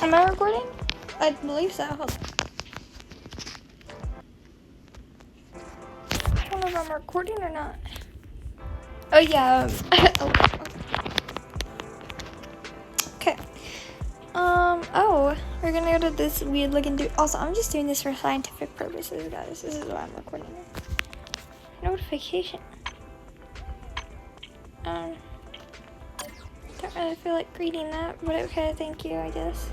Am I recording? I believe so. Hold on. I don't know if I'm recording or not. Oh yeah. Okay. Oh, we're gonna go to this weird looking dude. Also, I'm just doing this for scientific purposes, guys. This is why I'm recording it. Notification. Don't really feel like reading that, but okay, thank you, I guess.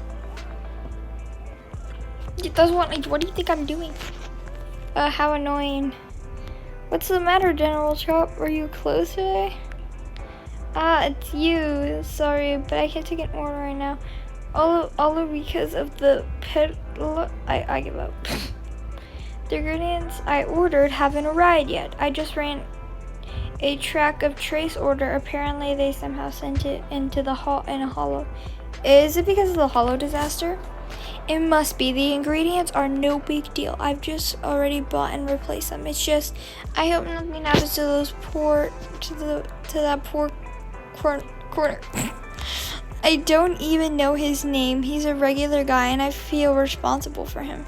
It does want, like, what do you think I'm doing? How annoying. What's the matter, General Chop? Were you closed today? Ah, it's you. Sorry, but I can't take an order right now. All because of the pet. I give up. The ingredients I ordered haven't arrived yet. I just ran a track of trace order. Apparently, they somehow sent it into the in a hollow. Is it because of the hollow disaster? It must be. The ingredients are no big deal. I've just already bought and replaced them. It's just, I hope nothing happens to those to that poor corner. I don't even know his name. He's a regular guy, and I feel responsible for him.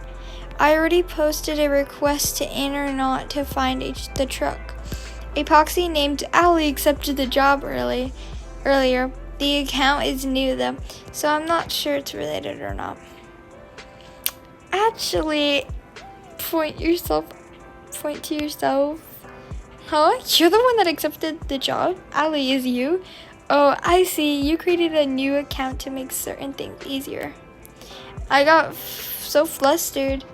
I already posted a request to Internet to find the truck. Epoxy named Am.i.Ali accepted the job earlier. The account is new though, so I'm not sure it's related or not. Actually, point to yourself. Huh? You're the one that accepted the job? Ali is you? Oh, I see. You created a new account to make certain things easier. I got so flustered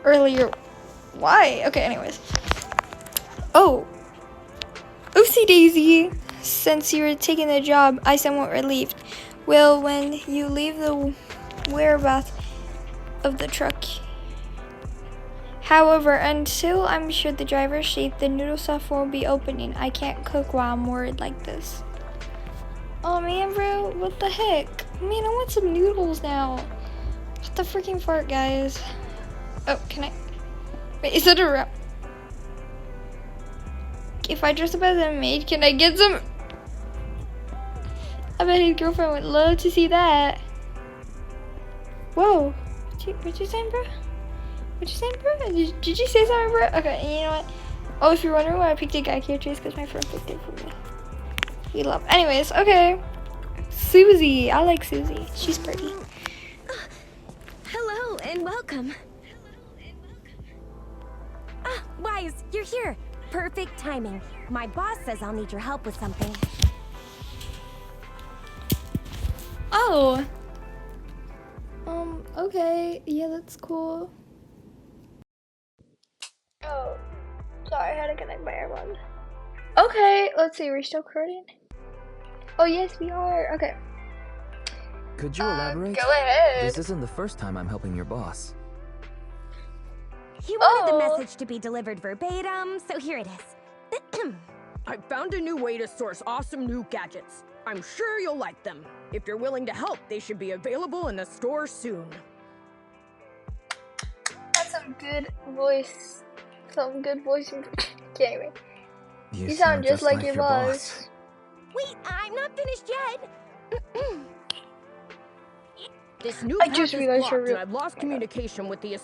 earlier. Why? Okay, anyways. Oh. Oopsie daisy. Since you were taking the job, I somewhat relieved. Well, when you leave the whereabouts of the truck. However, until I'm sure the driver's safe, the noodle stuff won't be opening. I can't cook while I'm worried like this. Oh man, bro, what the heck? Man, I want some noodles now. What the freaking fart, guys? Oh, can I? Wait, is that a wrap? If I dress up as a maid, can I get some? I bet his girlfriend would love to see that. Whoa, what you saying, bro? What you saying, bro? Did you say something, bro? Okay, you know what? Oh, if you're wondering why I picked a guy character, it's because my friend picked it for me. We love. Anyways, okay. Susie. I like Susie. She's pretty. Hello and welcome. Ah, Wise, you're here. Perfect timing. My boss says I'll need your help with something. Oh. Okay. Yeah, that's cool. Oh. Sorry, I had to connect my AirPods. Okay, let's see. We're still recording? Oh, yes, we are. Okay. Could you elaborate? Go ahead. This isn't the first time I'm helping your boss. He wanted the message to be delivered verbatim, so here it is. I found a new way to source awesome new gadgets. I'm sure you'll like them. If you're willing to help, they should be available in the store soon. That's some good voice. Some good voice. Okay, anyway. You You sound just like your boss. Wait, I'm not finished yet. This new I path just is realized blocked, you're and I've lost communication with the